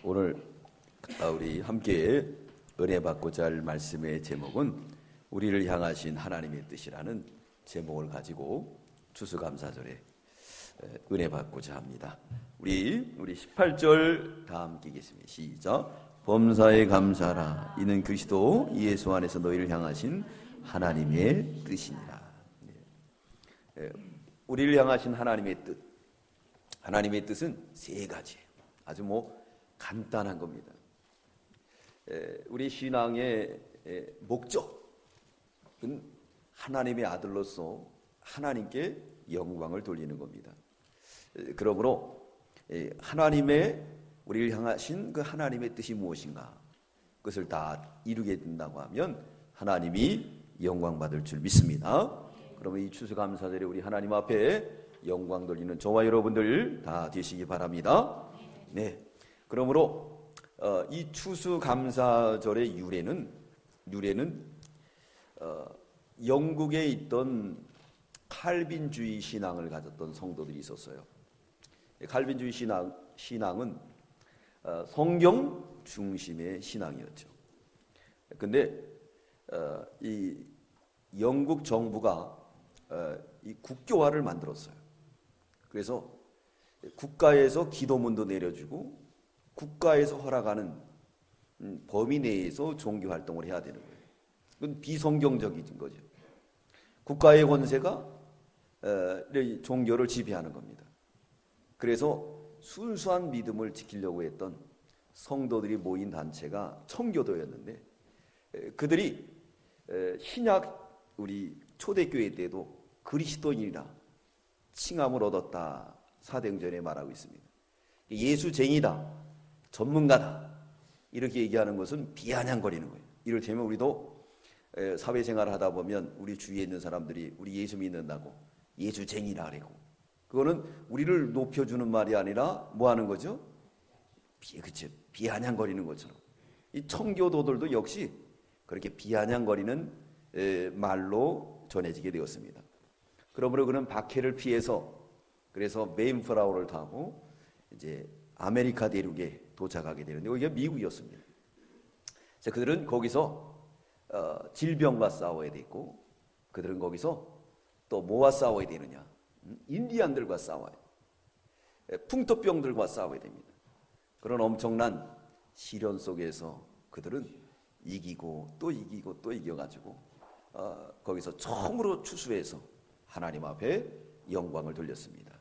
오늘 우리 함께 은혜 받고자 할 말씀의 제목은 우리를 향하신 하나님의 뜻이라는 제목을 가지고 추수감사절에 은혜 받고자 합니다. 우리 18절 다 함께 읽겠습니다. 시작. 범사에 감사하라. 이는 그리스도 예수 안에서 너희를 향하신 하나님의 뜻이니라. 우리를 향하신 하나님의 뜻. 하나님의 뜻은 세 가지예요. 아주 간단한 겁니다. 우리 신앙의 목적은 하나님의 아들로서 하나님께 영광을 돌리는 겁니다. 그러므로 하나님의 우리를 향하신 그 하나님의 뜻이 무엇인가, 그것을 다 이루게 된다고 하면 하나님이 영광 받을 줄 믿습니다. 그러면 이 추수감사절에 우리 하나님 앞에 영광 돌리는 저와 여러분들 다 되시기 바랍니다. 네. 그러므로 이 추수감사절의 유래는 영국에 있던 칼빈주의 신앙을 가졌던 성도들이 있었어요. 칼빈주의 신앙은 성경 중심의 신앙이었죠. 근데 이 영국 정부가 이 국교화를 만들었어요. 그래서 국가에서 기도문도 내려주고 국가에서 허락하는 범위 내에서 종교 활동을 해야 되는 거예요. 그건 비성경적인 거죠. 국가의 권세가 종교를 지배하는 겁니다. 그래서 순수한 믿음을 지키려고 했던 성도들이 모인 단체가 청교도였는데, 그들이 신약 우리 초대교회 때도 그리스도인이라 칭함을 얻었다. 사도행전에 말하고 있습니다. 예수쟁이다, 전문가다, 이렇게 얘기하는 것은 비아냥거리는 거예요. 이를테면 우리도 사회생활을 하다 보면 우리 주위에 있는 사람들이 우리 예수 믿는다고 예수쟁이라 그러고, 그거는 우리를 높여주는 말이 아니라 뭐 하는 거죠? 그치, 비아냥거리는 것처럼 이 청교도들도 역시 그렇게 비아냥거리는 말로 전해지게 되었습니다. 그러므로 그는 박해를 피해서, 그래서 메인플라워를 타고 이제 아메리카 대륙에 도착하게 되는데, 여기가 미국이었습니다. 자, 그들은 거기서 질병과 싸워야 되고, 그들은 거기서 또 뭐와 싸워야 되느냐? 인디안들과 싸워요. 풍토병들과 싸워야 됩니다. 그런 엄청난 시련 속에서 그들은 이기고 또 이기고 또 이겨가지고 거기서 처음으로 추수해서 하나님 앞에 영광을 돌렸습니다.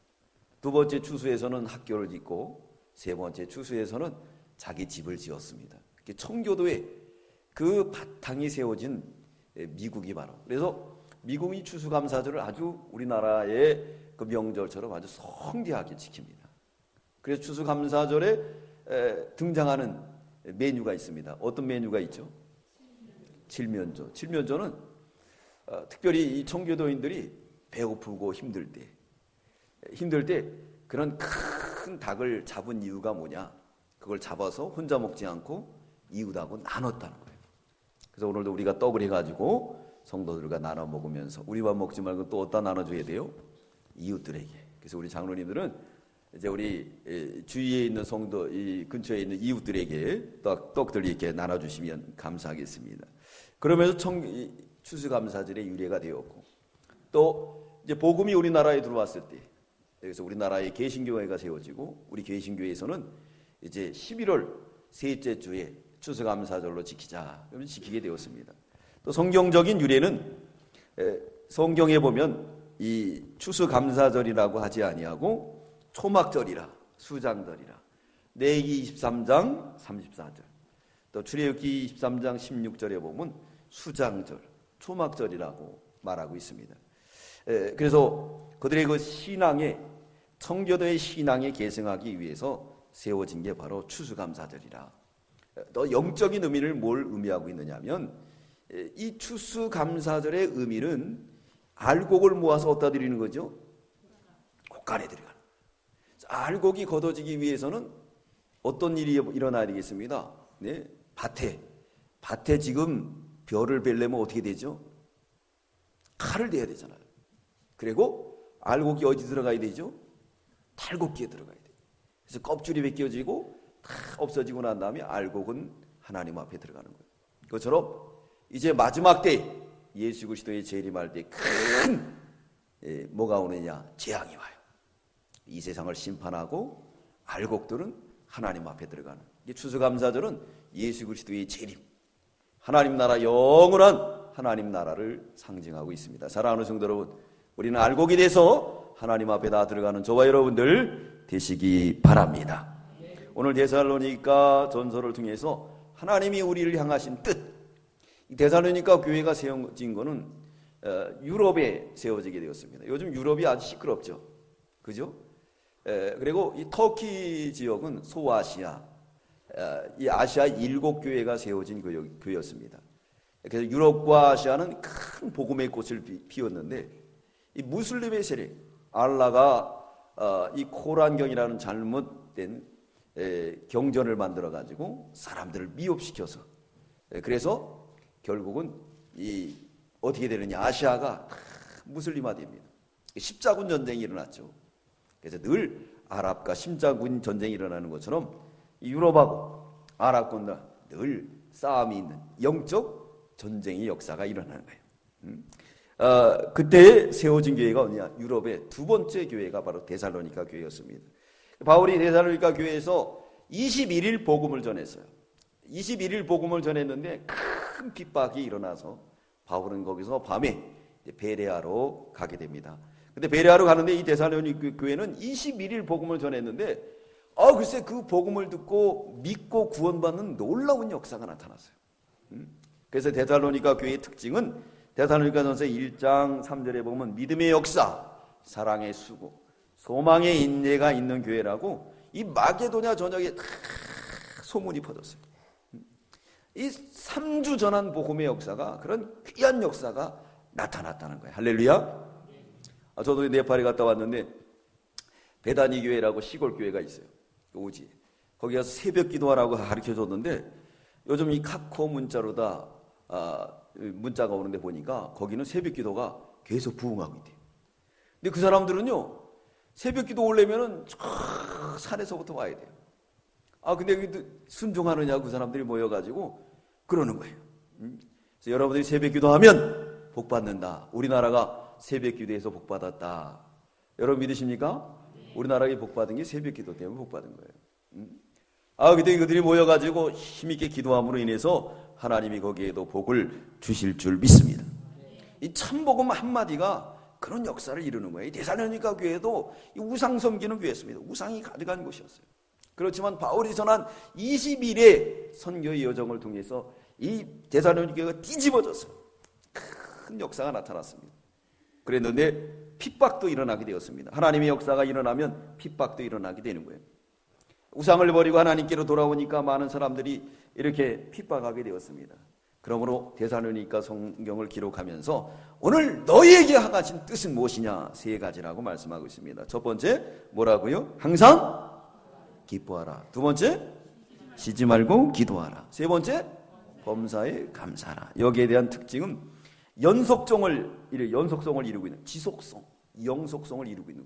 두 번째 추수에서는 학교를 짓고, 세 번째 추수에서는 자기 집을 지었습니다. 청교도의 그 바탕이 세워진 미국이 바로, 그래서 미국이 추수감사절을 아주 우리나라의 그 명절처럼 아주 성대하게 지킵니다. 그래서 추수감사절에 등장하는 메뉴가 있습니다. 어떤 메뉴가 있죠? 칠면조. 칠면조는 특별히 이 청교도인들이 배고프고 힘들 때 그런 큰 닭을 잡은 이유가 뭐냐? 그걸 잡아서 혼자 먹지 않고 이웃하고 나눴다는 거예요. 그래서 오늘도 우리가 떡을 해가지고 성도들과 나눠 먹으면서 우리만 먹지 말고 또 어디다 나눠줘야 돼요? 이웃들에게. 그래서 우리 장로님들은 이제 우리 주위에 있는 성도, 이 근처에 있는 이웃들에게 떡들 이렇게 나눠주시면 감사하겠습니다. 그러면서 추수감사절의 유래가 되었고, 또 이제 복음이 우리나라에 들어왔을 때, 그래서 우리나라에 개신교회가 세워지고, 우리 개신교회에서는 이제 11월 셋째 주에 추수감사절로 지키자, 그러면 지키게 되었습니다. 또 성경적인 유래는 성경에 보면 이 추수감사절이라고 하지 아니하고 초막절이라, 수장절이라, 레위기 23장 34절, 또 출애굽기 23장 16절에 보면 수장절, 초막절이라고 말하고 있습니다. 그래서 그들의 그 신앙에, 청교도의 신앙에 계승하기 위해서 세워진 게 바로 추수감사절이라. 또 영적인 의미를 뭘 의미하고 있느냐면, 이 추수감사절의 의미는 알곡을 모아서 어디다 드리는 거죠? 곡간에 들어가는. 알곡이 걷어지기 위해서는 어떤 일이 일어나야 되겠습니다? 네, 밭에 지금 벼를 벨려면 어떻게 되죠? 칼을 대야 되잖아요. 그리고 알곡이 어디 들어가야 되죠? 탈곡기에 들어가야 돼요. 그래서 껍질이 벗겨지고 다 없어지고 난 다음에 알곡은 하나님 앞에 들어가는 거예요. 그것처럼 이제 마지막 때 예수 그리스도의 재림할 때 큰 뭐가 오느냐? 재앙이 와요. 이 세상을 심판하고 알곡들은 하나님 앞에 들어가는. 추수감사절은 예수 그리스도의 재림, 하나님 나라, 영원한 하나님 나라를 상징하고 있습니다. 사랑하는 성도 여러분, 우리는 알곡이 돼서 하나님 앞에 다 들어가는 저와 여러분들 되시기 바랍니다. 오늘 데살로니가 전서를 통해서 하나님이 우리를 향하신 뜻, 이 데살로니가 교회가 세워진 것은 유럽에 세워지게 되었습니다. 요즘 유럽이 아주 시끄럽죠, 그죠? 그리고 이 터키 지역은 소아시아, 이 아시아 7교회가 세워진 교회였습니다. 그래서 유럽과 아시아는 큰 복음의 꽃을 피웠는데, 이 무슬림의 세력, 알라가 이 코란경이라는 잘못된 경전을 만들어 가지고 사람들을 미혹시켜서, 그래서 결국은 이 어떻게 되느냐? 아시아가 무슬림화됩니다. 십자군 전쟁이 일어났죠. 그래서 늘 아랍과 십자군 전쟁이 일어나는 것처럼 유럽하고 아랍군과 늘 싸움이 있는 영적 전쟁의 역사가 일어나는 거예요. 그때 세워진 교회가 어디냐? 유럽의 두 번째 교회가 바로 데살로니가 교회였습니다. 바울이 데살로니가 교회에서 21일 복음을 전했어요. 21일 복음을 전했는데 큰 핍박이 일어나서 바울은 거기서 밤에 베레아로 가게 됩니다. 근데 베레아로 가는데 이 데살로니가 교회는 21일 복음을 전했는데 글쎄 그 복음을 듣고 믿고 구원받는 놀라운 역사가 나타났어요. 그래서 데살로니가 교회의 특징은 데살로니가전서 1장 3절에 보면 믿음의 역사, 사랑의 수고, 소망의 인내가 있는 교회라고 이 마게도냐 전역에 다 소문이 퍼졌어요. 이 3주 전한 복음의 역사가, 그런 귀한 역사가 나타났다는 거예요. 할렐루야. 저도 네팔에 갔다 왔는데 베다니 교회라고 시골 교회가 있어요. 오지. 거기 가서 새벽 기도하라고 가르쳐줬는데 요즘 이 카카오 문자로 문자가 오는데 보니까 거기는 새벽 기도가 계속 부흥하고 있대요. 근데 그 사람들은요, 새벽 기도 오려면은 저 산에서부터 와야 돼요. 근데 순종하느냐고 그 사람들이 모여가지고 그러는 거예요. 그래서 여러분들이 새벽 기도하면 복 받는다. 우리나라가 새벽 기도에서 복 받았다. 여러분 믿으십니까? 우리나라에 복 받은 게 새벽 기도 때문에 복 받은 거예요. 근데 이들이 모여가지고 힘있게 기도함으로 인해서 하나님이 거기에도 복을 주실 줄 믿습니다. 이 참복음 한마디가 그런 역사를 이루는 거예요. 데살로니가 교회도 우상 섬기는 교회였습니다. 우상이 가득한 곳이었어요. 그렇지만 바울이 전한 20일의 선교의 여정을 통해서 이 데살로니가 교회가 뒤집어졌어요. 큰 역사가 나타났습니다. 그랬는데 핍박도 일어나게 되었습니다. 하나님의 역사가 일어나면 핍박도 일어나게 되는 거예요. 우상을 버리고 하나님께로 돌아오니까 많은 사람들이 이렇게 핍박하게 되었습니다. 그러므로 데살로니가 성경을 기록하면서 오늘 너희에게 하신 뜻은 무엇이냐? 3가지라고 말씀하고 있습니다. 첫 번째 뭐라고요? 항상 기뻐하라. 두 번째 쉬지 말고 기도하라. 세 번째 범사에 감사하라. 여기에 대한 특징은 연속성을 이루고 있는, 지속성, 영속성을 이루고 있는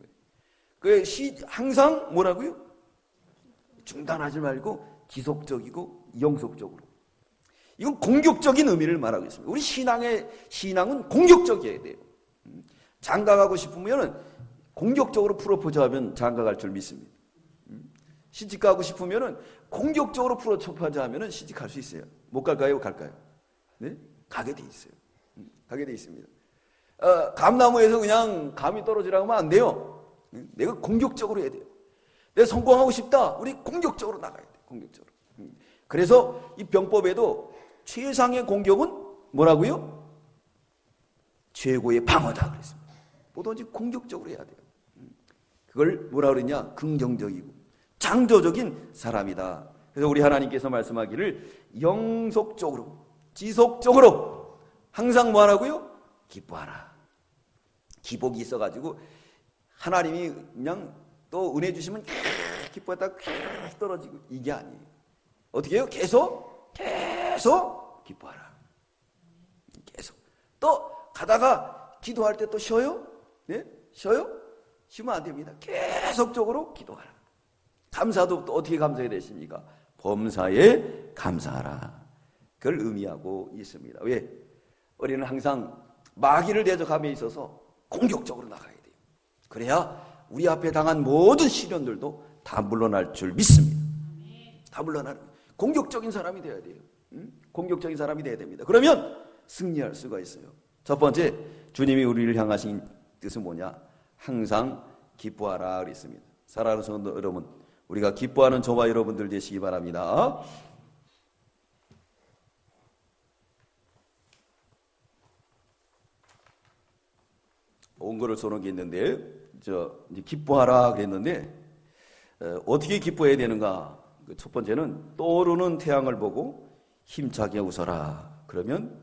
거예요. 항상 뭐라고요? 중단하지 말고 지속적이고 영속적으로. 이건 공격적인 의미를 말하고 있습니다. 우리 신앙은 공격적이어야 돼요. 장가가고 싶으면 공격적으로 프로포즈 하면 장가갈 줄 믿습니다. 시집가고 싶으면 공격적으로 프로포즈 하면 시집갈 수 있어요. 못 갈까요? 갈까요? 네? 가게 돼 있어요. 가게 돼 있습니다. 감나무에서 그냥 감이 떨어지라고 하면 안 돼요. 내가 공격적으로 해야 돼요. 내가 성공하고 싶다. 우리 공격적으로 나가야 돼요. 공격적으로. 그래서 이 병법에도 최상의 공격은 뭐라고요? 최고의 방어다 그랬습니다. 뭐든지 공격적으로 해야 돼요. 그걸 뭐라 그러냐? 긍정적이고 창조적인 사람이다. 그래서 우리 하나님께서 말씀하기를 영속적으로, 지속적으로 항상 뭐 하라고요? 기뻐하라. 기복이 있어가지고 하나님이 그냥 또 은혜 주시면 기뻐했다가 떨어지고 이게 아니에요. 어떻게 해요? 계속 기뻐하라. 계속. 또 가다가 기도할 때 또 쉬어요? 네? 쉬어요? 쉬면 안 됩니다. 계속적으로 기도하라. 감사도 또 어떻게 감사해야 되십니까? 범사에 감사하라. 그걸 의미하고 있습니다. 왜? 우리는 항상 마귀를 대적함에 있어서 공격적으로 나가야 돼요. 그래야 우리 앞에 당한 모든 시련들도 다 물러날 줄 믿습니다. 다 물러나는 공격적인 사람이 되어야 돼요. 공격적인 사람이 되어야 됩니다. 그러면 승리할 수가 있어요. 첫 번째, 주님이 우리를 향하신 뜻은 뭐냐? 항상 기뻐하라 그랬습니다. 사랑하는 성도 여러분, 우리가 기뻐하는 저와 여러분들 되시기 바랍니다. 온거를 쏘는 게 있는데, 이제 기뻐하라 그랬는데, 어떻게 기뻐해야 되는가? 첫 번째는 떠오르는 태양을 보고 힘차게 웃어라. 그러면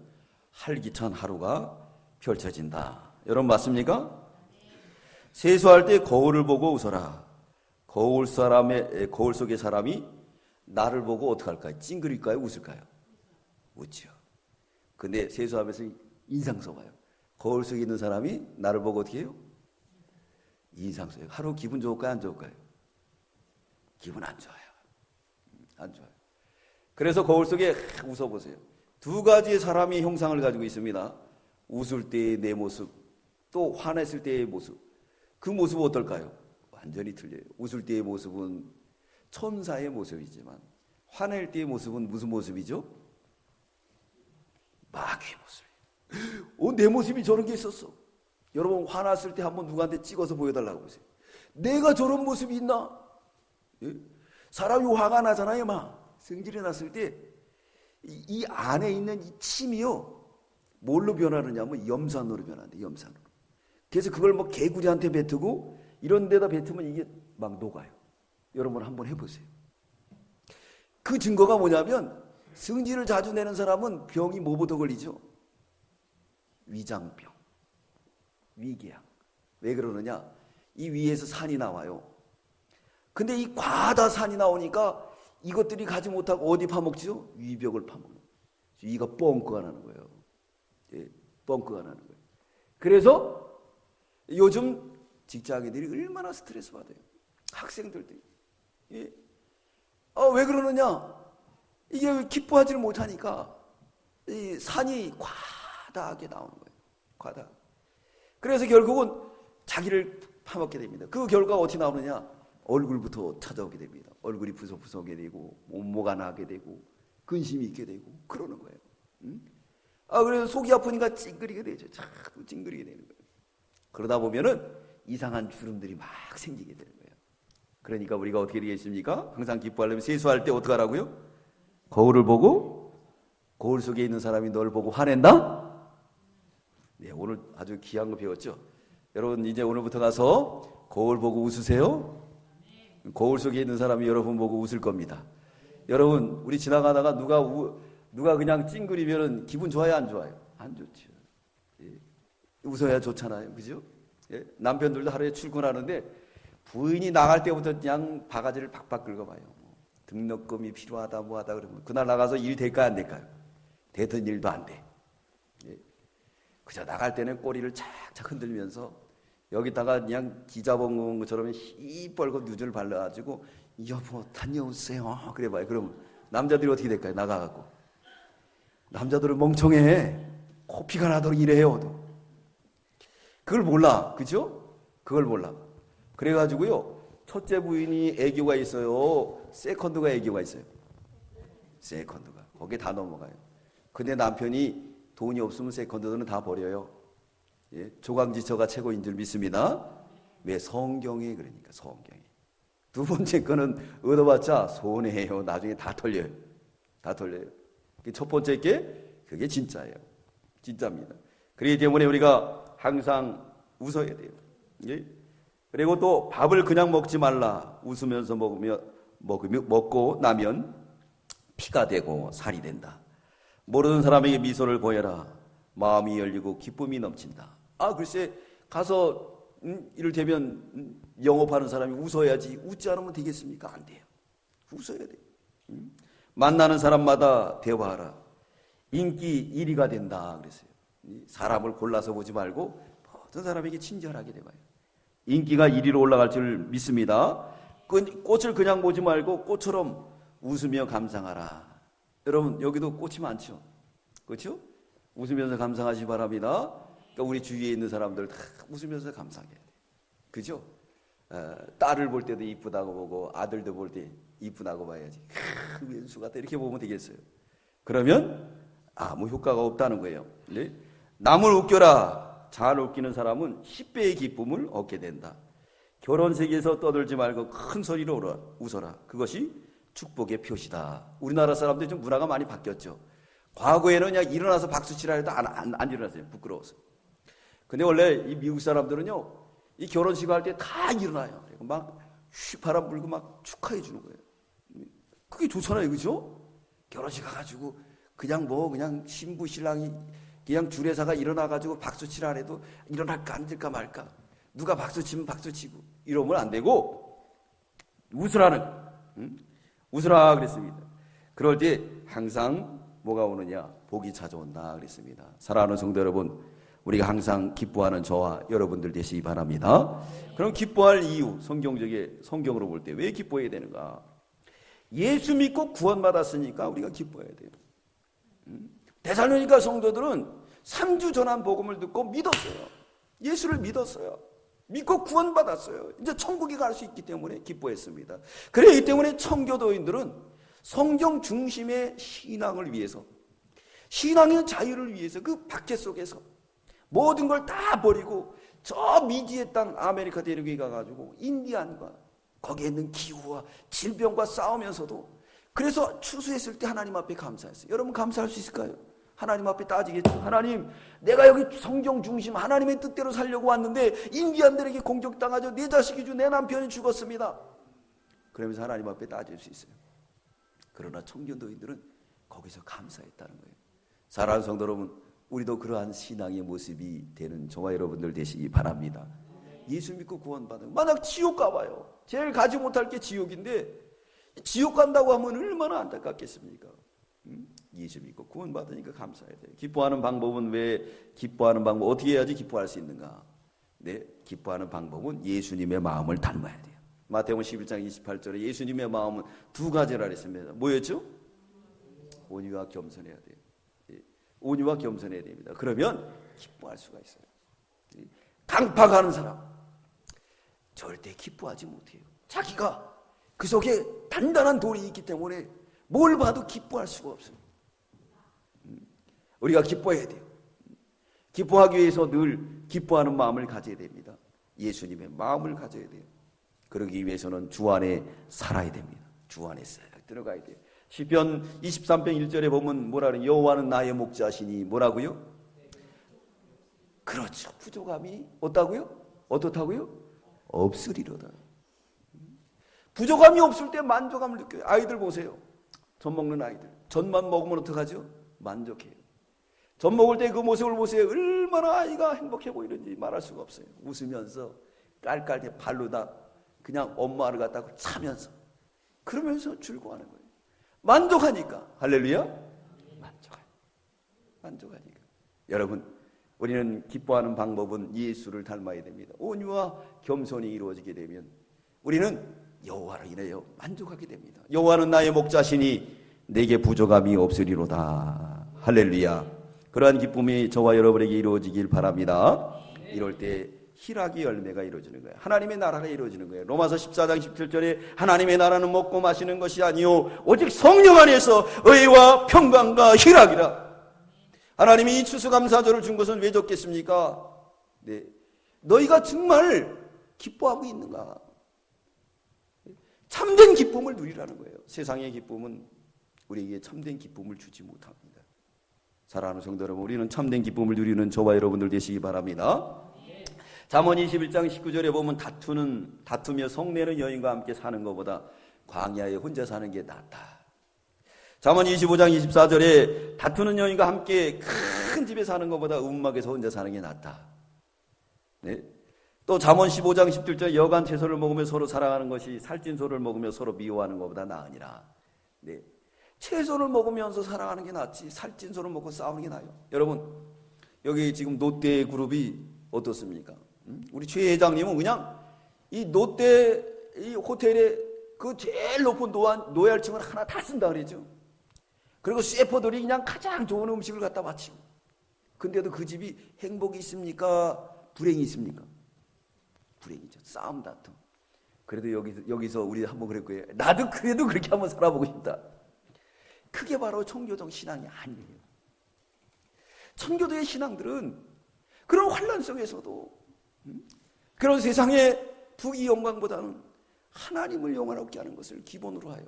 활기찬 하루가 펼쳐진다. 여러분 맞습니까? 세수할 때 거울을 보고 웃어라. 거울 속의 사람이 나를 보고 어떻게 할까요? 찡그릴까요? 웃을까요? 웃죠. 근데 세수하면서 인상 써봐요. 거울 속에 있는 사람이 나를 보고 어떻게 해요? 인상 써요. 하루 기분 좋을까요? 안 좋을까요? 기분 안 좋아요. 안 좋아요. 그래서 거울 속에 웃어보세요. 두 가지의 사람이 형상을 가지고 있습니다. 웃을 때의 내 모습, 또 화냈을 때의 모습. 그 모습은 어떨까요? 완전히 틀려요. 웃을 때의 모습은 천사의 모습이지만 화낼 때의 모습은 무슨 모습이죠? 마귀의 모습이에요. 내 모습이 저런 게 있었어. 여러분 화났을 때 한번 누구한테 찍어서 보여달라고 보세요. 내가 저런 모습이 있나? 예? 사람이 화가 나잖아요. 막 성질이 났을 때 이 안에 있는 이 침이요 뭘로 변하느냐면 염산으로 변한대. 염산으로. 그래서 그걸 뭐 개구리한테 뱉고 이런 데다 뱉으면 이게 막 녹아요. 여러분 한번 해보세요. 그 증거가 뭐냐면 성질을 자주 내는 사람은 병이 뭐부터 걸리죠? 위장병, 위궤양. 왜 그러느냐? 이 위에서 산이 나와요. 근데 이 과다 산이 나오니까 이것들이 가지 못하고 어디 파먹지요? 위벽을 파먹는 거예요. 위가 뻥크가 나는 거예요. 예, 뻥크가 나는 거예요. 그래서 요즘 직장인들이 얼마나 스트레스 받아요. 학생들도. 예. 왜 그러느냐? 이게 기뻐하지를 못하니까 이 산이 과다하게 나오는 거예요. 과다. 그래서 결국은 자기를 파먹게 됩니다. 그 결과가 어떻게 나오느냐? 얼굴부터 찾아오게 됩니다. 얼굴이 부석부석하게 되고 몸무가 나게 되고 근심이 있게 되고 그러는 거예요. 그래서 속이 아프니까 찡그리게 되죠. 자꾸 찡그리게 되는 거예요. 그러다 보면은 이상한 주름들이 막 생기게 되는 거예요. 그러니까 우리가 어떻게 되겠습니까? 항상 기뻐하려면 세수할 때 어떻게 하라고요? 거울을 보고 거울 속에 있는 사람이 널 보고 화낸다? 네, 오늘 아주 귀한 거 배웠죠? 여러분 이제 오늘부터 가서 거울 보고 웃으세요. 거울 속에 있는 사람이 여러분 보고 웃을 겁니다. 여러분 우리 지나가다가 누가 그냥 찡그리면 기분 좋아요? 안 좋아요? 안 좋죠. 예. 웃어야 좋잖아요. 그죠? 예? 남편들도 하루에 출근하는데 부인이 나갈 때부터 그냥 바가지를 박박 긁어봐요. 등록금이 필요하다 뭐하다 그러면 그날 나가서 일 될까요? 안 될까요? 되던 일도 안 돼. 예. 그저 나갈 때는 꼬리를 착착 흔들면서 여기다가 그냥 기자 본 것처럼 시뻘건 누즈를 발라가지고 여보 다녀오세요 그래봐요. 그럼 남자들이 어떻게 될까요? 나가갖고 남자들은 멍청해. 코피가 나도록 일해요. 그걸 몰라. 그죠? 그걸 몰라. 그래가지고요 첫째 부인이 애교가 있어요. 세컨드가 애교가 있어요. 세컨드가 거기에 다 넘어가요. 근데 남편이 돈이 없으면 세컨드는 다 버려요. 예, 조강지처가 최고인 줄 믿습니다. 왜? 성경에 그러니까 성경에. 두 번째 거는 얻어봤자 손해예요. 나중에 다 털려요. 다 털려요. 첫 번째 게 그게 진짜예요. 진짜입니다. 그렇기 때문에 우리가 항상 웃어야 돼요. 예? 그리고 또 밥을 그냥 먹지 말라. 웃으면서 먹고 나면 피가 되고 살이 된다. 모르는 사람에게 미소를 보여라. 마음이 열리고 기쁨이 넘친다. 글쎄 가서 이를테면 영업하는 사람이 웃어야지 웃지 않으면 되겠습니까? 안 돼요. 웃어야 돼요. 만나는 사람마다 대화하라. 인기 1위가 된다 그랬어요. 사람을 골라서 보지 말고 모든 사람에게 친절하게 대화해요. 인기가 1위로 올라갈 줄 믿습니다. 꽃을 그냥 보지 말고 꽃처럼 웃으며 감상하라. 여러분 여기도 꽃이 많죠? 그렇죠? 웃으면서 감상하시기 바랍니다. 그러니까 우리 주위에 있는 사람들 다 웃으면서 감상해야 돼요. 그죠? 딸을 볼 때도 이쁘다고 보고 아들도 볼 때 이쁘다고 봐야지. 왼수 같다 이렇게 보면 되겠어요. 그러면 아무 효과가 없다는 거예요. 네? 남을 웃겨라. 잘 웃기는 사람은 10배의 기쁨을 얻게 된다. 결혼식에서 떠들지 말고 큰 소리로 웃어라. 그것이 축복의 표시다. 우리나라 사람들이 좀 문화가 많이 바뀌었죠. 과거에는 그냥 일어나서 박수치라 해도 안 일어났어요. 부끄러워서. 근데 원래 이 미국 사람들은요, 이 결혼식 할 때 다 일어나요. 막 바람 불고 막 축하해 주는 거예요. 그게 좋잖아요. 그죠? 결혼식 가가지고 그냥 신부 신랑이 그냥 주례사가 일어나가지고 박수치라 해도 일어날까 앉을까 말까. 누가 박수치면 박수치고 이러면 안 되고 웃으라는 웃으라 그랬습니다. 그럴 때 항상 뭐가 오느냐? 복이 찾아온다 그랬습니다. 사랑하는 성도 여러분, 우리가 항상 기뻐하는 저와 여러분들 되시기 바랍니다. 그럼 기뻐할 이유, 성경으로 볼 때 왜 기뻐해야 되는가? 예수 믿고 구원받았으니까 우리가 기뻐해야 돼요. 데살로니가 성도들은 3주 전한 복음을 듣고 믿었어요. 예수를 믿었어요. 믿고 구원받았어요. 이제 천국에 갈 수 있기 때문에 기뻐했습니다. 그렇기 때문에 청교도인들은 성경 중심의 신앙을 위해서, 신앙의 자유를 위해서 그 박해 속에서 모든 걸 다 버리고 저 미지의 땅 아메리카 대륙에 가가지고 인디안과 거기에 있는 기후와 질병과 싸우면서도 그래서 추수했을 때 하나님 앞에 감사했어요. 여러분 감사할 수 있을까요? 하나님 앞에 따지겠죠. 하나님, 내가 여기 성경 중심 하나님의 뜻대로 살려고 왔는데 인디안들에게 공격당하죠. 내 자식이 내 남편이 죽었습니다. 그러면서 하나님 앞에 따질 수 있어요. 그러나 청교도인들은 거기서 감사했다는 거예요. 사랑하는 성도 여러분, 우리도 그러한 신앙의 모습이 되는 저와 여러분들 되시기 바랍니다. 예수 믿고 구원받은, 만약 지옥 가봐요. 제일 가지 못할 게 지옥인데 지옥 간다고 하면 얼마나 안타깝겠습니까? 예수 믿고 구원받으니까 감사해야 돼요. 기뻐하는 방법은 어떻게 해야지 기뻐할 수 있는가? 네, 기뻐하는 방법은 예수님의 마음을 닮아야 돼요. 마태복음 11장 28절에 예수님의 마음은 두 가지라 했습니다. 뭐였죠? 온유와 겸손해야 돼요. 온유와 겸손해야 됩니다. 그러면 기뻐할 수가 있어요. 강팍하는 사람 절대 기뻐하지 못해요. 자기가 그 속에 단단한 돌이 있기 때문에 뭘 봐도 기뻐할 수가 없어요. 우리가 기뻐해야 돼요. 기뻐하기 위해서 늘 기뻐하는 마음을 가져야 됩니다. 예수님의 마음을 가져야 돼요. 그러기 위해서는 주 안에 살아야 됩니다. 주 안에 싹 들어가야 돼요. 시편 23편 1절에 보면 뭐라 그래요? 여호와는 나의 목자시니 뭐라고요? 그렇죠. 부족함이 어떻다고요? 없으리로다. 부족함이 없을 때 만족함을 느껴요. 아이들 보세요. 젖 먹는 아이들. 젖만 먹으면 어떡하죠? 만족해요. 젖 먹을 때 그 모습을 보세요. 얼마나 아이가 행복해 보이는지 말할 수가 없어요. 웃으면서 깔깔게 발로다 그냥 엄마를 갖다가 차면서 그러면서 즐거워하는 거예요. 만족하니까. 할렐루야. 만족하니까. 여러분, 우리는 기뻐하는 방법은 예수를 닮아야 됩니다. 온유와 겸손이 이루어지게 되면 우리는 여호와로 인하여 만족하게 됩니다. 여호와는 나의 목자시니 내게 부족함이 없으리로다. 할렐루야. 그러한 기쁨이 저와 여러분에게 이루어지길 바랍니다. 이럴 때 희락의 열매가 이루어지는 거예요. 하나님의 나라가 이루어지는 거예요. 로마서 14장 17절에 하나님의 나라는 먹고 마시는 것이 아니요 오직 성령 안에서 의와 평강과 희락이라. 하나님이 이 추수감사절을 준 것은 왜 줬겠습니까? 네, 너희가 정말 기뻐하고 있는가? 참된 기쁨을 누리라는 거예요. 세상의 기쁨은 우리에게 참된 기쁨을 주지 못합니다. 사랑하는 성도 여러분, 우리는 참된 기쁨을 누리는 저와 여러분들 되시기 바랍니다. 잠언 21장 19절에 보면 다투며 성내는 여인과 함께 사는 것보다 광야에 혼자 사는 게 낫다. 잠언 25장 24절에 다투는 여인과 함께 큰 집에 사는 것보다 움막에서 혼자 사는 게 낫다. 네? 또 잠언 15장 17절 여간 채소를 먹으며 서로 사랑하는 것이 살찐 소를 먹으며 서로 미워하는 것보다 나으니라. 네. 채소를 먹으면서 사랑하는 게 낫지 살찐 소를 먹고 싸우는 게 나아요. 여러분, 여기 지금 롯데 그룹이 어떻습니까? 우리 최 회장님은 그냥 이 롯데 이 호텔에 그 제일 높은 노열층을 하나 다 쓴다 그러죠. 그리고 셰퍼들이 그냥 가장 좋은 음식을 갖다 바치고. 근데도 그 집이 행복이 있습니까? 불행이 있습니까? 불행이죠. 싸움 다툼. 그래도 여기서 우리 한번 그럴 거예요. 나도 그래도 그렇게 한번 살아보고 싶다. 그게 바로 청교도 신앙이 아니에요. 청교도의 신앙들은 그런 환난 속에서도 그런 세상의 부귀 영광보다는 하나님을 영원하게 하는 것을 기본으로 하여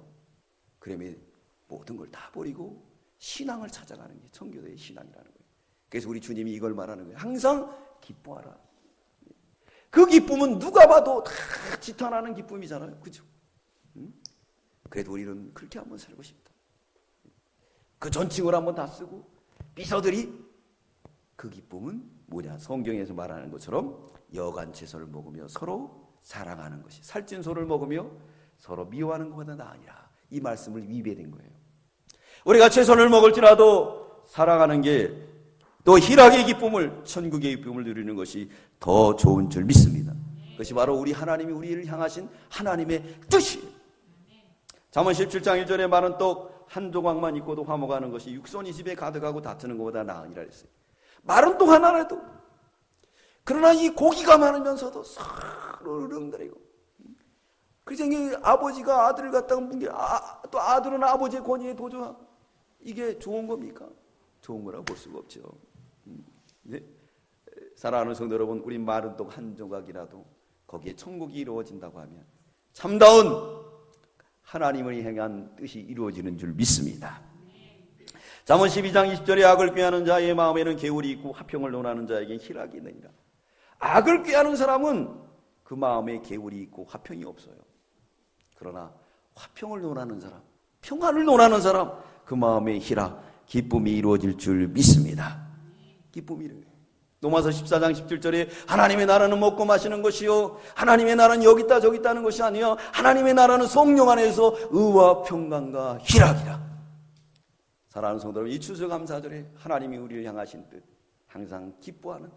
그러면 모든 걸 다 버리고 신앙을 찾아가는 게 청교도의 신앙이라는 거예요. 그래서 우리 주님이 이걸 말하는 거예요. 항상 기뻐하라. 그 기쁨은 누가 봐도 다 지탄하는 기쁨이잖아요. 그죠? 그래도 우리는 그렇게 한번 살고 싶다. 그 전칭을 한번 다 쓰고 비서들이 그 기쁨은 뭐냐? 성경에서 말하는 것처럼 여간 채소를 먹으며 서로 사랑하는 것이 살찐 소를 먹으며 서로 미워하는 것보다 아니라 이 말씀을 위배된 거예요. 우리가 채소를 먹을지라도 사랑하는 게 또 희락의 기쁨을 천국의 기쁨을 누리는 것이 더 좋은 줄 믿습니다. 그것이 바로 우리 하나님이 우리를 향하신 하나님의 뜻이에요. 잠언 17장 1절에 마른 떡 한 조각만 있고도 화목하는 것이 육손이 집에 가득하고 다투는 것보다 나으니라 했어요. 마른 떡 하나라도 그러나 이 고기가 많으면서도 서로 으릉거리고 그래서 아버지가 아들을 갖다가 또 아들은 아버지의 권위에 도전하고 이게 좋은 겁니까? 좋은 거라고 볼 수가 없죠. 네? 사랑하는 성도 여러분, 우리 마른 떡 한 조각이라도 거기에 천국이 이루어진다고 하면 참다운 하나님을 향한 뜻이 이루어지는 줄 믿습니다. 잠언 12장 20절에 악을 꾀하는 자의 마음에는 계율이 있고 화평을 논하는 자에겐 희락이 있느니라. 악을 꾀하는 사람은 그 마음에 계율이 있고 화평이 없어요. 그러나 화평을 논하는 사람, 평안을 논하는 사람, 그 마음에 희락, 기쁨이 이루어질 줄 믿습니다. 기쁨이 이루어져요. 로마서 14장 17절에 하나님의 나라는 먹고 마시는 것이요 하나님의 나라는 여기 있다 저기 있다는 것이 아니요 하나님의 나라는 성령 안에서 의와 평강과 희락이라. 사랑하는 성도 여러분, 이 추수감사절에 하나님이 우리를 향하신 뜻 항상 기뻐하는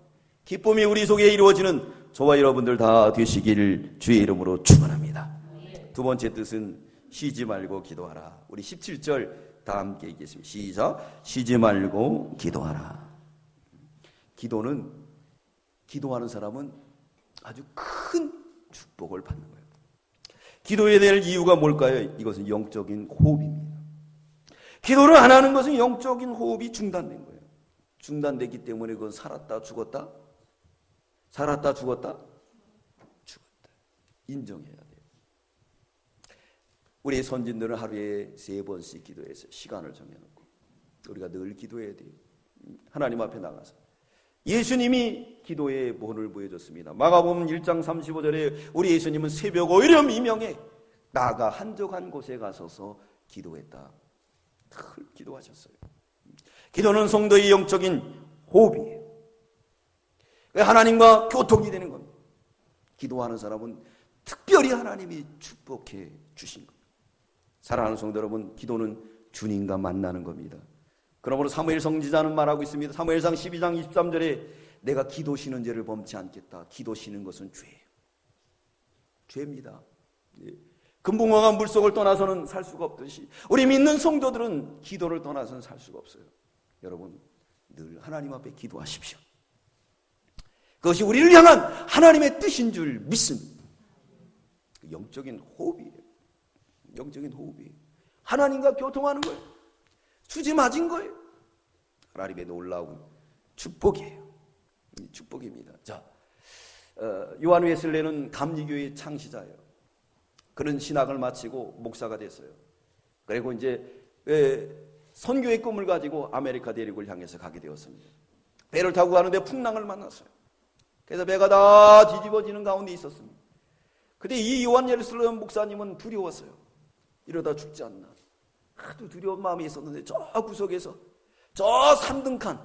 기쁨이 우리 속에 이루어지는 저와 여러분들 다 되시기를 주의 이름으로 축원합니다. 두 번째 뜻은 쉬지 말고 기도하라. 우리 17절 다 함께 읽겠습니다. 시작. 쉬지 말고 기도하라. 기도하는 사람은 아주 큰 축복을 받는 거예요. 기도해야 될 이유가 뭘까요? 이것은 영적인 호흡입니다. 기도를 안 하는 것은 영적인 호흡이 중단된 거예요. 중단됐기 때문에 그건 살았다 죽었다? 살았다 죽었다? 죽었다. 인정해야 돼요. 우리 선진들은 하루에 3번씩 기도해서 시간을 정해놓고 우리가 늘 기도해야 돼요. 하나님 앞에 나가서 예수님이 기도의 본을 보여줬습니다. 마가복음 1장 35절에 우리 예수님은 새벽 오이렴 이명에 나가 한적한 곳에 가서서 기도했다. 늘 기도하셨어요. 기도는 성도의 영적인 호흡이에요. 하나님과 교통이 되는 겁니다. 기도하는 사람은 특별히 하나님이 축복해 주신 겁니다. 사랑하는 성도 여러분, 기도는 주님과 만나는 겁니다. 그러므로 사무엘 선지자는 말하고 있습니다. 사무엘상 12장 23절에 내가 기도 쉬는 죄를 범치 않겠다. 기도 쉬는 것은 죄예요. 죄입니다. 금붕어가 물속을 떠나서는 살 수가 없듯이 우리 믿는 성도들은 기도를 떠나서는 살 수가 없어요. 여러분 늘 하나님 앞에 기도하십시오. 그것이 우리를 향한 하나님의 뜻인 줄 믿습니다. 영적인 호흡이에요. 영적인 호흡이에요. 하나님과 교통하는 거예요. 수지 맞은 거예요. 하나님의 놀라운 축복이에요. 축복입니다. 자, 요한 웨슬레는 감리교의 창시자예요. 그런 신학을 마치고 목사가 됐어요. 그리고 이제 선교의 꿈을 가지고 아메리카 대륙을 향해서 가게 되었습니다. 배를 타고 가는데 풍랑을 만났어요. 그래서 배가 다 뒤집어지는 가운데 있었습니다. 근데 이 요한 웨슬레 목사님은 두려웠어요. 이러다 죽지 않나. 하도 두려운 마음이 있었는데 저 구석에서 저 3등칸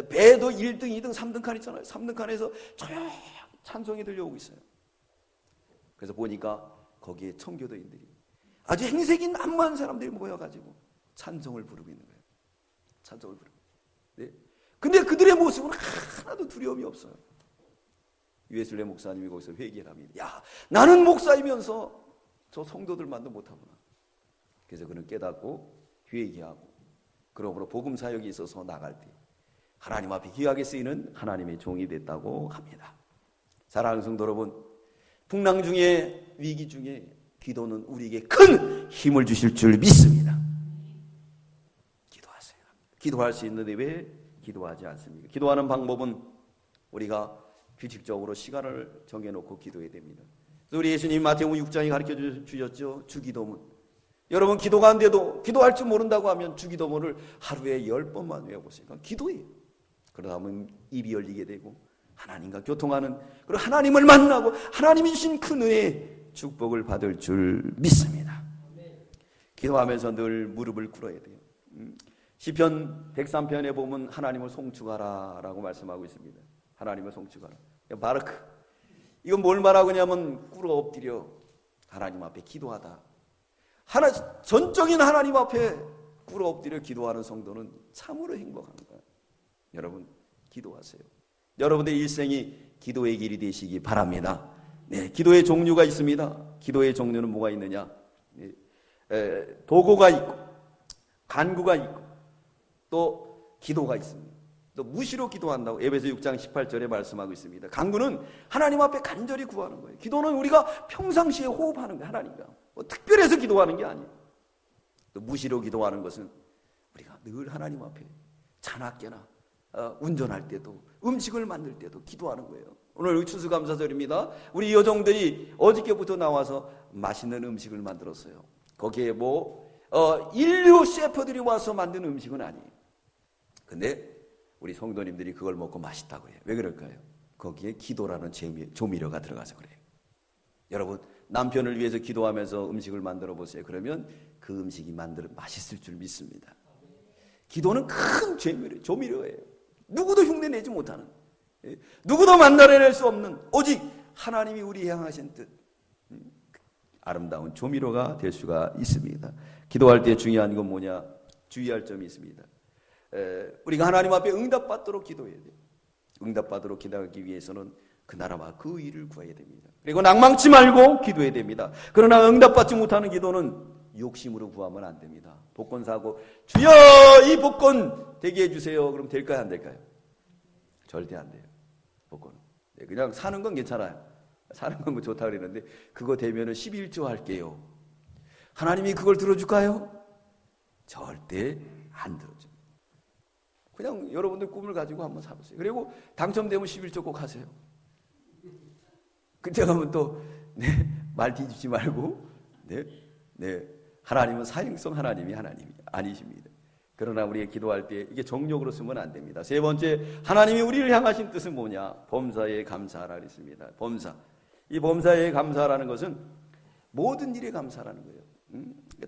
배도 1등, 2등, 3등칸 있잖아요. 3등칸에서 조용히 찬송이 들려오고 있어요. 그래서 보니까 거기에 청교도인들이 아주 행색이 난무한 사람들이 모여가지고 찬송을 부르고 있는 거예요. 찬송을 부르고. 네. 근데 그들의 모습은 하나도 두려움이 없어요. 유에슬레 목사님이 거기서 회개를 합니다. 야, 나는 목사이면서 저 성도들만도 못하구나. 그래서 그는 깨닫고 회개하고 그러므로 복음 사역이 있어서 나갈 때 하나님 앞에 귀하게 쓰이는 하나님의 종이 됐다고 합니다. 사랑하는 성도 여러분, 풍랑 중에 위기 중에 기도는 우리에게 큰 힘을 주실 줄 믿습니다. 기도하세요. 기도할 수 있는데 왜 기도하지 않습니까? 기도하는 방법은 우리가 규칙적으로 시간을 정해놓고 기도해야 됩니다. 우리 예수님 마태복음 6장에 가르쳐 주셨죠. 주기도문. 여러분 기도가 안 돼도 기도할 줄 모른다고 하면 주기도문을 하루에 10번만 외워보세요. 기도해요. 그러다 보면 입이 열리게 되고 하나님과 교통하는, 그리고 하나님을 만나고 하나님이 주신 큰 은혜의 축복을 받을 줄 믿습니다. 기도하면서 늘 무릎을 꿇어야 돼요. 시편 103편에 보면 하나님을 송축하라 라고 말씀하고 있습니다. 하나님을 송축하라. 바르크, 이건 뭘 말하고 있냐면 꿇어 엎드려 하나님 앞에 기도하다. 전적인 하나님 앞에 꿇어 엎드려 기도하는 성도는 참으로 행복합니다. 여러분 기도하세요. 여러분의 일생이 기도의 길이 되시기 바랍니다. 네, 기도의 종류가 있습니다. 기도의 종류는 뭐가 있느냐? 도구가 있고 간구가 있고 또 기도가 있습니다. 또 무시로 기도한다고 에베소 6장 18절에 말씀하고 있습니다. 간구는 하나님 앞에 간절히 구하는 거예요. 기도는 우리가 평상시에 호흡하는 거예요. 하나님과 특별해서 기도하는 게 아니에요. 또 무시로 기도하는 것은 우리가 늘 하나님 앞에 자나깨나 운전할 때도 음식을 만들 때도 기도하는 거예요. 오늘 추수감사절입니다. 우리 여종들이 어저께부터 나와서 맛있는 음식을 만들었어요. 거기에 인류 셰프들이 와서 만든 음식은 아니에요. 근데 우리 성도님들이 그걸 먹고 맛있다고 해요. 왜 그럴까요? 거기에 기도라는 조미료가 들어가서 그래요. 여러분 남편을 위해서 기도하면서 음식을 만들어 보세요. 그러면 그 음식이 맛있을 줄 믿습니다. 기도는 큰 조미료예요. 누구도 흉내내지 못하는, 누구도 만들어낼 수 없는, 오직 하나님이 우리 향하신 뜻, 아름다운 조미료가 될 수가 있습니다. 기도할 때 중요한 건 뭐냐? 주의할 점이 있습니다. 우리가 하나님 앞에 응답받도록 기도해야 돼요. 응답받도록 기도하기 위해서는 그 나라와 그 의를 구해야 됩니다. 그리고 낭망치 말고 기도해야 됩니다. 그러나 응답받지 못하는 기도는 욕심으로 구하면 안 됩니다. 복권 사고 주여 이 복권 되게 해주세요. 그럼 될까요 안 될까요? 절대 안 돼요. 복권 그냥 사는 건 괜찮아요. 사는 건 좋다 그랬는데 그거 되면은 11조 할게요. 하나님이 그걸 들어줄까요? 절대 안 들어줘. 그냥 여러분들 꿈을 가지고 한번 사보세요. 그리고 당첨되면 11조 꼭 하세요. 그때 가면 또 말 뒤집지 말고 하나님은 사행성 하나님이 아니십니다. 그러나 우리가 기도할 때 이게 정욕으로 쓰면 안 됩니다. 세 번째, 하나님이 우리를 향하신 뜻은 뭐냐? 범사에 감사하라 그랬습니다. 범사. 이 범사에 감사하라는 것은 모든 일에 감사하라는 거예요.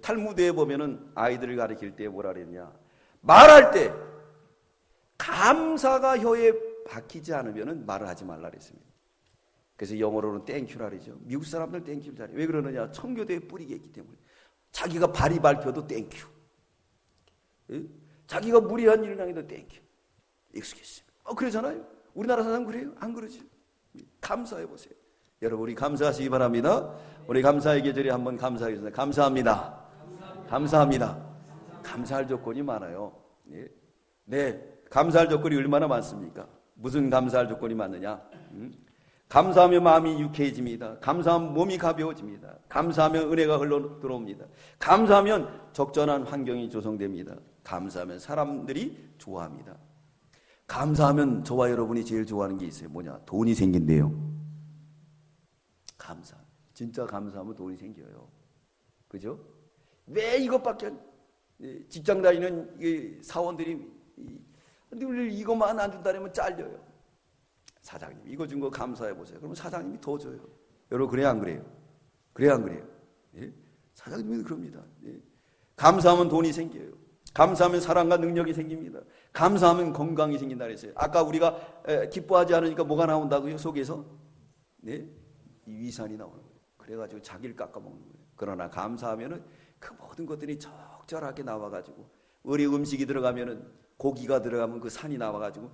탈무드에 보면은 아이들을 가르칠 때 뭐라 그랬냐? 말할 때 감사가 혀에 박히지 않으면은 말을 하지 말라 그랬습니다. 그래서 영어로는 땡큐라 그러죠. 미국 사람들 땡큐를 잘해요. 왜 그러느냐? 청교도에 뿌리게 했기 때문에. 자기가 발이 밟혀도 땡큐. 자기가 무리한 일을 당해도 땡큐. 익숙했어요. 그러잖아요. 우리나라 사람 그래요? 안 그러지? 감사해 보세요. 여러분 우리 감사하시기 바랍니다. 우리 감사의 계절에 한번 감사하겠습니다. 감사합니다. 감사합니다. 감사할 조건이 많아요. 감사할 조건이 얼마나 많습니까? 무슨 감사할 조건이 많느냐? 감사하면 마음이 유쾌해집니다. 감사하면 몸이 가벼워집니다. 감사하면 은혜가 흘러 들어옵니다. 감사하면 적절한 환경이 조성됩니다. 감사하면 사람들이 좋아합니다. 감사하면 저와 여러분이 제일 좋아하는 게 있어요. 뭐냐? 돈이 생긴대요. 감사. 진짜 감사하면 돈이 생겨요. 그죠? 왜 이것밖에 직장 다니는 사원들이 늘 이것만 안 준다면 잘려요. 사장님 이거 준 거 감사해 보세요. 그러면 사장님이 더 줘요. 여러분 그래야 안 그래요? 그래야 안 그래요? 사장님이 그럽니다. 감사하면 돈이 생겨요. 감사하면 사랑과 능력이 생깁니다. 감사하면 건강이 생긴다 그랬어요. 아까 우리가 기뻐하지 않으니까 뭐가 나온다고요? 속에서 이 위산이 나오는 거예요. 그래가지고 자기를 깎아먹는 거예요. 그러나 감사하면은 그 모든 것들이 적절하게 나와가지고 우리 음식이 들어가면은 고기가 들어가면 그 산이 나와가지고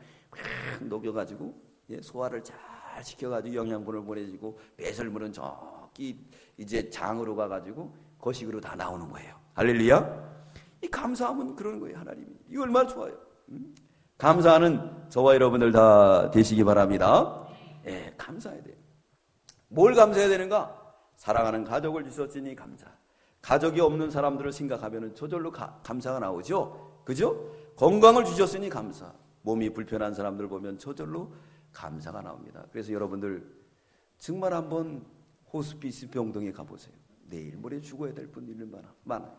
녹여가지고 소화를 잘 지켜가지고 영양분을 보내주고 배설물은 저기 이제 장으로 가가지고 거식으로 다 나오는 거예요. 할렐루야. 이 감사하면 그러는 거예요. 하나님이. 이거 얼마나 좋아요. 감사하는 저와 여러분들 다 되시기 바랍니다. 예, 감사해야 돼요. 뭘 감사해야 되는가? 사랑하는 가족을 주셨으니 감사. 가족이 없는 사람들을 생각하면 저절로 감사가 나오죠. 그죠? 건강을 주셨으니 감사. 몸이 불편한 사람들 보면 저절로 감사가 나옵니다. 그래서 여러분들 정말 한번 호스피스 병동에 가보세요. 내일 모레 죽어야 될 분들이 많아요.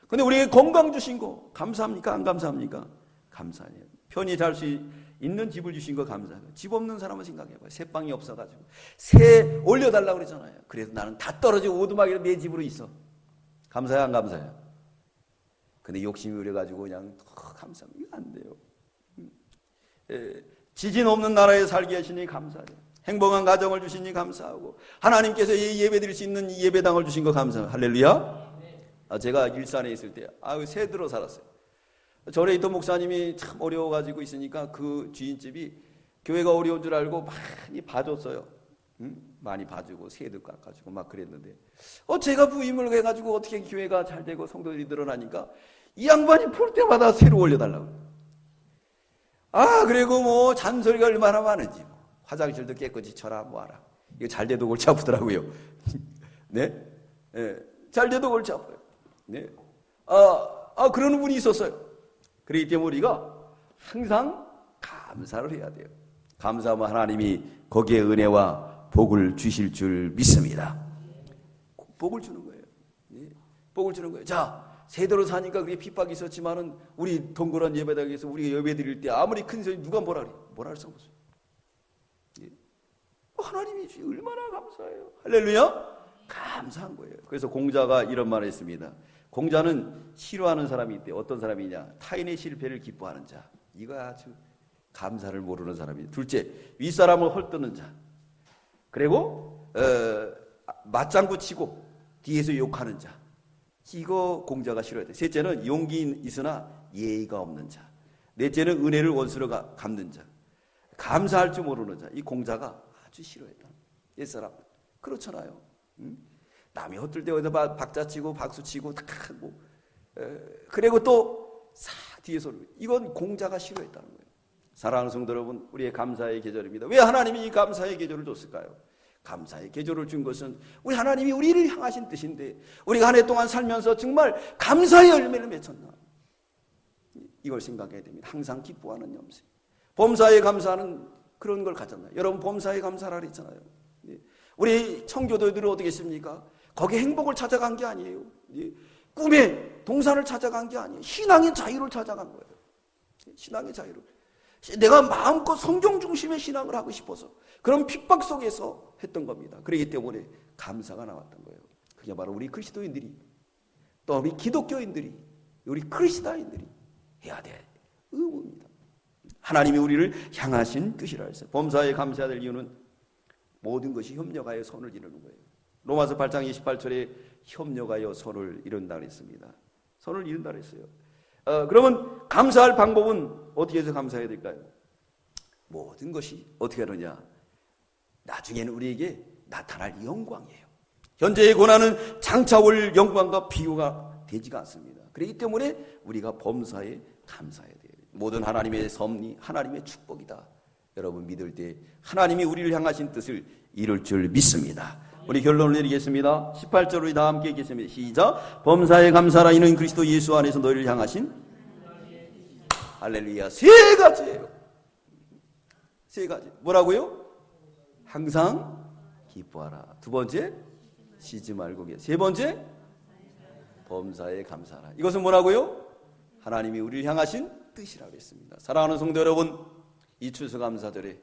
근데 우리에게 건강 주신 거 감사합니까? 안 감사합니까? 감사해요. 편히 잘 수 있는 집을 주신 거 감사해요. 집 없는 사람은 생각해봐요. 새방이 없어가지고 새 올려달라고 그러잖아요. 그래서 나는 다 떨어지고 오두막이라 내 집으로 있어. 감사해요? 안 감사해요? 근데 욕심이 부려가지고 그냥 감사합니다. 이거 안 돼요. 지진 없는 나라에 살게 하시니 감사해요. 행복한 가정을 주시니 감사하고 하나님께서 예배 드릴 수 있는 예배당을 주신 거 감사해요. 할렐루야. 제가 일산에 있을 때 새 들어 살았어요. 전에 있던 목사님이 참 어려워가지고 있으니까 그 주인집이 교회가 어려운 줄 알고 많이 봐줬어요. 많이 봐주고 새도 깎아주고 막 그랬는데 제가 부임을 해가지고 어떻게 교회가 잘 되고 성도들이 늘어나니까 이 양반이 볼 때마다 새로 올려달라고. 그리고 뭐 잔소리가 얼마나 많은지 화장실도 깨끗이 쳐라 뭐하라. 이거 잘 돼도 골치 아프더라고요. 네? 잘 돼도 골치 아파요. 네. 그러는 분이 있었어요. 그렇기 때문에 우리가 항상 감사를 해야 돼요. 감사하면 하나님이 거기에 은혜와 복을 주실 줄 믿습니다. 복을 주는 거예요. 네. 복을 주는 거예요. 자, 세대로 사니까 그게 핍박이 있었지만은 우리 동그란 예배당에서 우리가 예배 드릴 때 아무리 큰 소리 누가 뭐라 그래? 뭐라 할 수 없어요. 네. 하나님이 얼마나 감사해요. 할렐루야. 감사한 거예요. 그래서 공자가 이런 말을 했습니다. 공자는 싫어하는 사람이 있대. 어떤 사람이냐? 타인의 실패를 기뻐하는 자. 이거 아주 감사를 모르는 사람이에요. 둘째, 윗사람을 헐뜯는 자. 그리고 맞장구 치고 뒤에서 욕하는 자. 이거 공자가 싫어해요. 셋째는 용기 있으나 예의가 없는 자. 넷째는 은혜를 원수로 갚는 자. 감사할 줄 모르는 자. 이 공자가 아주 싫어했다. 옛사람 그렇잖아요. 남이 헛들 때 어디서 박자치고 박수치고 그리고 또 뒤에서 이건 공자가 싫어했다는 거예요. 사랑하는 성도 여러분, 우리의 감사의 계절입니다. 왜 하나님이 이 감사의 계절을 줬을까요? 감사의 계절을 준 것은 우리 하나님이 우리를 향하신 뜻인데 우리가 한 해 동안 살면서 정말 감사의 열매를 맺었나? 이걸 생각해야 됩니다. 항상 기뻐하는 염세. 범사에 감사하는 그런 걸 가졌나요? 여러분 범사에 감사라 그랬잖아요. 우리 청교도들은 어떻게 했습니까? 거기 행복을 찾아간 게 아니에요. 꿈의 동산을 찾아간 게 아니에요. 신앙의 자유를 찾아간 거예요. 신앙의 자유를. 내가 마음껏 성경 중심의 신앙을 하고 싶어서 그런 핍박 속에서 했던 겁니다. 그렇기 때문에 감사가 나왔던 거예요. 그게 바로 우리 그리스도인들이 또 우리 기독교인들이 우리 크리스다인들이 해야 될 의무입니다. 하나님이 우리를 향하신 뜻이라 했어요. 범사에 감사해야 될 이유는 모든 것이 협력하여 선을 이루는 거예요. 로마서 8장 28절에 협력하여 선을 이룬다 그랬습니다. 선을 이룬다 그랬어요. 그러면 감사할 방법은 어떻게 해서 감사해야 될까요? 모든 것이 어떻게 하느냐? 나중에는 우리에게 나타날 영광이에요. 현재의 고난은 장차 올 영광과 비교가 되지가 않습니다. 그렇기 때문에 우리가 범사에 감사해야 돼요. 모든 하나님의 섭리, 하나님의 축복이다. 여러분 믿을 때 하나님이 우리를 향하신 뜻을 이룰 줄 믿습니다. 우리 결론을 내리겠습니다. 18절 우리 다 함께 읽겠습니다. 시작. 범사에 감사라. 이는 그리스도 예수 안에서 너희를 향하신 할렐루야. 세 가지예요. 세 가지. 뭐라고요? 항상 기뻐하라. 두 번째, 쉬지 말고 계라. 세 번째, 범사에 감사하라. 이것은 뭐라고요? 하나님이 우리를 향하신 뜻이라고 했습니다. 사랑하는 성도 여러분, 이 추수감사절에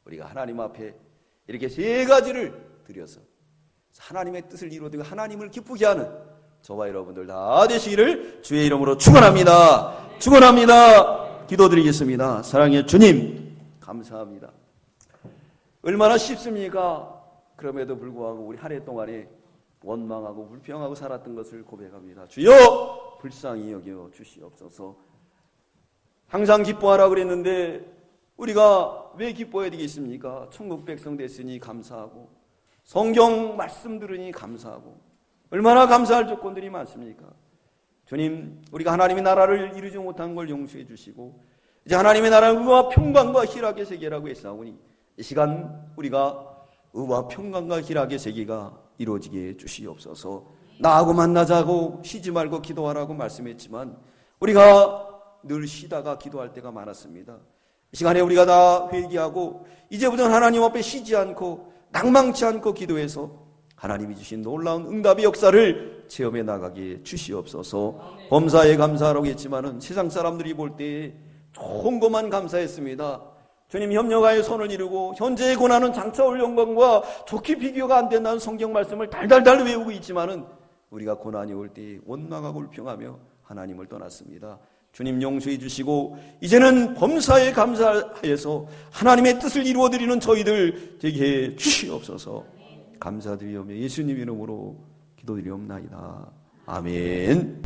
우리가 하나님 앞에 이렇게 세 가지를 드려서 하나님의 뜻을 이루어드리고 하나님을 기쁘게 하는 저와 여러분들 다 되시기를 주의 이름으로 축원합니다. 축원합니다. 기도드리겠습니다. 사랑의 주님, 감사합니다. 얼마나 쉽습니까? 그럼에도 불구하고 우리 한 해 동안에 원망하고 불평하고 살았던 것을 고백합니다. 주여 불쌍히 여겨 주시옵소서. 항상 기뻐하라 그랬는데 우리가 왜 기뻐해야 되겠습니까? 천국 백성 됐으니 감사하고, 성경 말씀 들으니 감사하고, 얼마나 감사할 조건들이 많습니까? 주님, 우리가 하나님의 나라를 이루지 못한 걸 용서해 주시고 이제 하나님의 나라는 의와 평강과 희락의 세계라고 했사오니 이 시간 우리가 의와 평강과 희락의 세계가 이루어지게 해주시옵소서. 나하고 만나자고 쉬지 말고 기도하라고 말씀했지만 우리가 늘 쉬다가 기도할 때가 많았습니다. 이 시간에 우리가 다 회개하고 이제부터는 하나님 앞에 쉬지 않고 낭망치 않고 기도해서 하나님이 주신 놀라운 응답의 역사를 체험해 나가게 주시옵소서. 범사에 감사하라고 했지만은 세상 사람들이 볼 때 좋은 것만 감사했습니다. 주님, 협력하여 손을 이루고 현재의 고난은 장차 올 영광과 좋게 비교가 안 된다는 성경 말씀을 달달달 외우고 있지만은 우리가 고난이 올 때 원망하고 불평하며 하나님을 떠났습니다. 주님, 용서해 주시고 이제는 범사에 감사해서 하나님의 뜻을 이루어드리는 저희들 되게 해 주시옵소서. 감사드리오며 예수님 이름으로 기도드리옵나이다. 아멘.